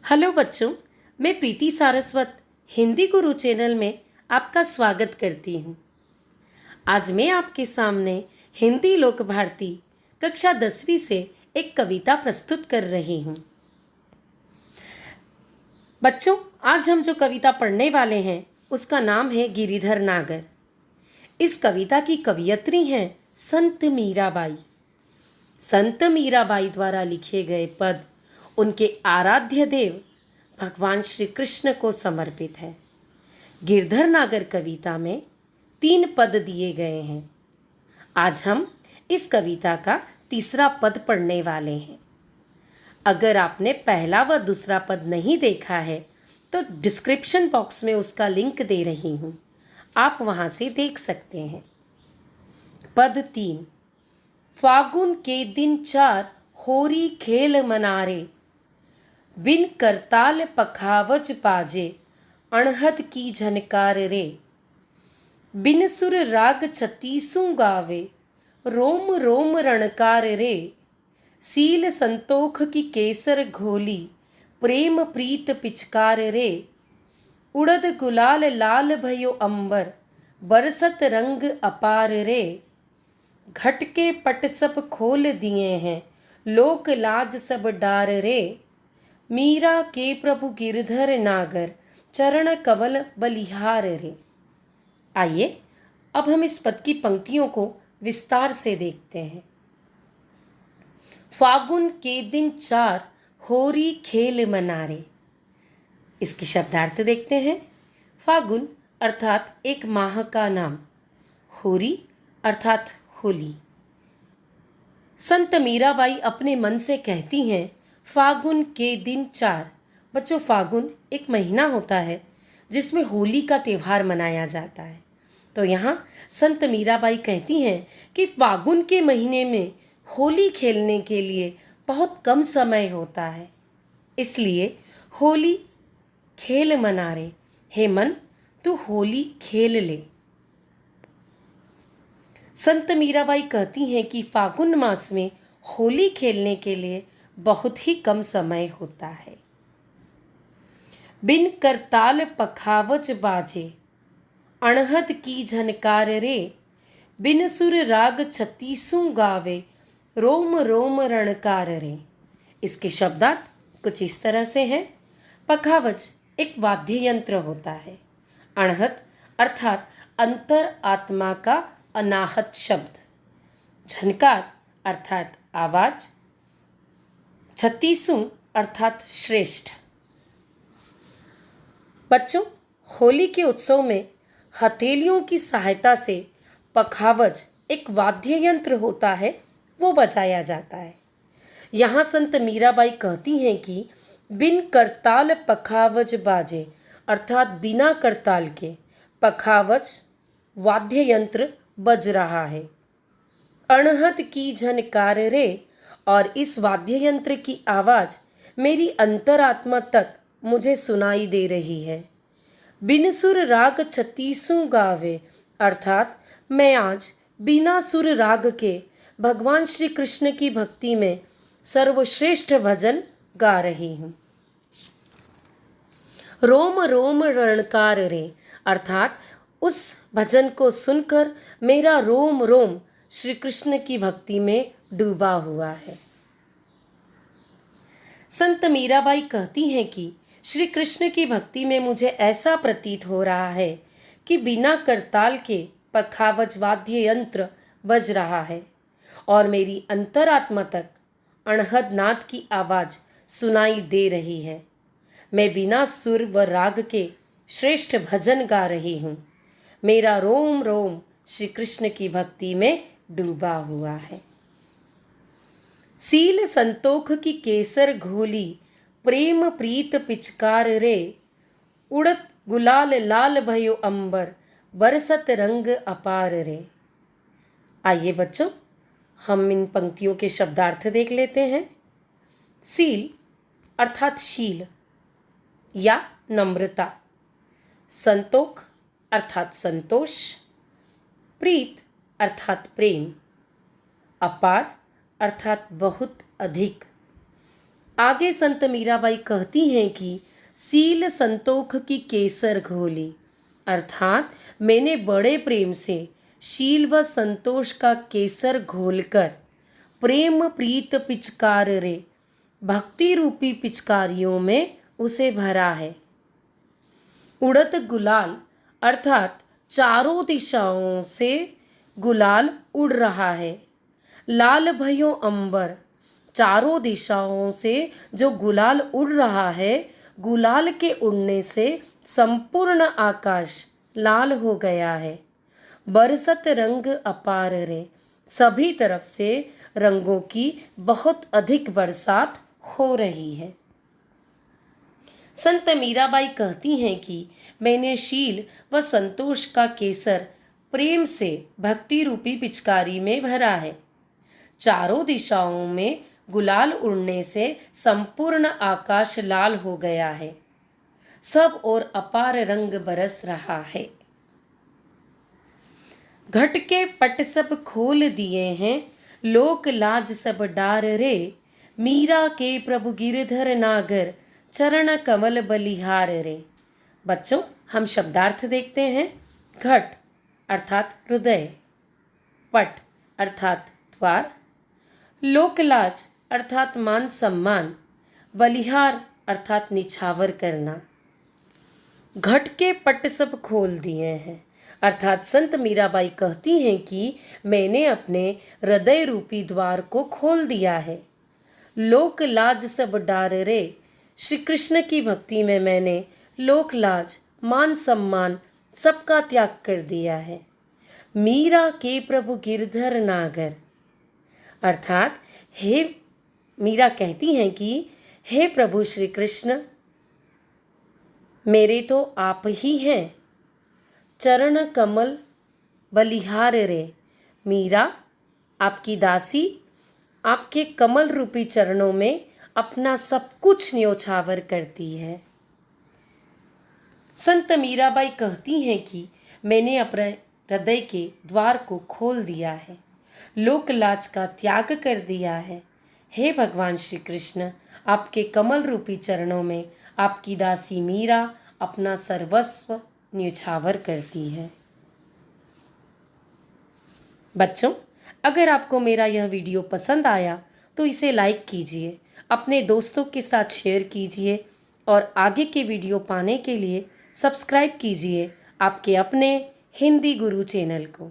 Hello बच्चों, मैं प्रीति सारस्वत हिंदी गुरु channel में आपका स्वागत करती हूँ। आज मैं आपके सामने हिंदी लोक भारती कक्षा 10वीं से एक कविता प्रस्तुत कर रही हूँ। बच्चों, आज हम जो कविता पढ़ने वाले हैं उसका नाम है गिरिधर नागर। इस कविता की कवयित्री हैं संत मीराबाई। संत मीराबाई द्वारा लिखे गए पद उनके आराध्य देव भगवान श्री कृष्ण को समर्पित है। गिरधर नागर कविता में 3 पद दिए गए हैं। आज हम इस कविता का तीसरा पद पढ़ने वाले हैं। अगर आपने पहला व दूसरा पद नहीं देखा है तो डिस्क्रिप्शन बॉक्स में उसका लिंक दे रही हूँ, आप वहाँ से देख सकते हैं। पद 3। फागुन के दिन 4 होरी खेल मनारे, बिन करताल पखावज बाजे, अणहद की झनकार रे। बिन सुर राग 36 गावे, रोम रोम रणकार रे। सील संतोख की केसर घोली, प्रेम प्रीत पिचकार रे। उड़द गुलाल लाल भयो अंबर, बरसत रंग अपार रे। घट के पट सब खोल दिए हैं, लोक लाज सब डार रे। मीरा के प्रभु गिरधर नागर, चरण कवल बलिहार रे। आइए अब हम इस पद की पंक्तियों को विस्तार से देखते हैं। फागुन के दिन 4 होरी खेल मनारे। इसके शब्दार्थ देखते हैं। फागुन अर्थात एक माह का नाम, होरी अर्थात होली। संत मीराबाई अपने मन से कहती हैं फागुन के दिन 4। बच्चों, फागुन एक महीना होता है जिसमें होली का त्यौहार मनाया जाता है। तो यहाँ संत मीराबाई कहती हैं कि फागुन के महीने में होली खेलने के लिए बहुत कम समय होता है, इसलिए होली खेल मना रे। हे मन, तू होली खेल ले। संत मीराबाई कहती हैं कि फागुन मास में होली खेलने के लिए बहुत ही कम समय होता है। बिन करताल पखावज बाजे, अणहद की झनकार रे। बिन सुर राग 36 गावे, रोम रोम रणकार रे। इसके शब्दार्थ कुछ इस तरह से हैं। पखावज एक वाद्य यंत्र होता है। अणहद अर्थात अंतर आत्मा का अनाहत शब्द। झनकार अर्थात आवाज। 36 अर्थात श्रेष्ठ। बच्चों, होली के उत्सव में हथेलियों की सहायता से पखावज एक वाद्य यंत्र होता है, वो बजाया जाता है। यहाँ संत मीराबाई कहती हैं कि बिन करताल पखावज बाजे अर्थात बिना करताल के पखावज वाद्य यंत्र बज रहा है। अणहद की झनकार रे, और इस वाद्य यंत्र की आवाज मेरी अंतरात्मा तक मुझे सुनाई दे रही है। बिन सुर राग 36 गावे अर्थात मैं आज बिना सुर राग के भगवान श्री कृष्ण की भक्ति में सर्वश्रेष्ठ भजन गा रही हूँ। रोम रोम रणकार रे अर्थात उस भजन को सुनकर मेरा रोम रोम श्री कृष्ण की भक्ति में डूबा हुआ है। संत मीराबाई कहती हैं कि श्री कृष्ण की भक्ति में मुझे ऐसा प्रतीत हो रहा है कि बिना करताल के पखावज वाद्य यंत्र बज रहा है और मेरी अंतरात्मा तक अणहद नाद की आवाज सुनाई दे रही है। मैं बिना सुर व राग के श्रेष्ठ भजन गा रही हूँ। मेरा रोम रोम श्री कृष्ण की भक्ति में डूबा हुआ है। सील संतोख की केसर घोली, प्रेम प्रीत पिचकार रे। उड़त गुलाल लाल भयो अंबर, बरसत रंग अपार रे। आइए बच्चों, हम इन पंक्तियों के शब्दार्थ देख लेते हैं। सील अर्थात शील या नम्रता। संतोख अर्थात संतोष। प्रीत अर्थात प्रेम। अपार अर्थात बहुत अधिक। आगे संत मीराबाई कहती हैं कि सील संतोख की केसर घोली, अर्थात मैंने बड़े प्रेम से शील व संतोष का केसर घोलकर प्रेम प्रीत पिचकार रे भक्ति रूपी पिचकारियों में उसे भरा है। उड़त गुलाल अर्थात चारों दिशाओं से गुलाल उड़ रहा है। लाल भयो अंबर, चारों दिशाओं से जो गुलाल उड़ रहा है, गुलाल के उड़ने से संपूर्ण आकाश लाल हो गया है। बरसत रंग अपार रे, सभी तरफ से रंगों की बहुत अधिक बरसात हो रही है। संत मीराबाई कहती हैं कि मैंने शील व संतोष का केसर प्रेम से भक्ति रूपी पिचकारी में भरा है। चारों दिशाओं में गुलाल उड़ने से संपूर्ण आकाश लाल हो गया है। सब और अपार रंग बरस रहा है। घट के पट सब खोल दिए हैं, लोक लाज सब डार रे। मीरा के प्रभु गिरधर नागर, चरण कमल बलिहार रे। बच्चों, हम शब्दार्थ देखते हैं। घट अर्थात हृदय, पट अर्थात द्वार, लोकलाज अर्थात मान सम्मान, बलिहार अर्थात निछावर करना। घट के पट सब खोल दिए हैं अर्थात संत मीराबाई कहती हैं कि मैंने अपने हृदय रूपी द्वार को खोल दिया है। लोक लाज सब डार रे, श्री कृष्ण की भक्ति में मैंने लोक लाज मान सम्मान सबका त्याग कर दिया है। मीरा के प्रभु गिरधर नागर अर्थात हे मीरा कहती हैं कि हे प्रभु श्री कृष्ण, मेरे तो आप ही हैं। चरण कमल बलिहार रे, मीरा आपकी दासी आपके कमल रूपी चरणों में अपना सब कुछ न्योछावर करती है। संत मीराबाई कहती हैं कि मैंने अपने हृदय के द्वार को खोल दिया है, लोक लाज का त्याग कर दिया है। हे भगवान श्री कृष्ण, आपके कमल रूपी चरणों में आपकी दासी मीरा अपना सर्वस्व न्योछावर करती है। बच्चों, अगर आपको मेरा यह वीडियो पसंद आया तो इसे लाइक कीजिए, अपने दोस्तों के साथ शेयर कीजिए और आगे के वीडियो पाने के लिए सब्सक्राइब कीजिए आपके अपने हिंदी गुरु चैनल को।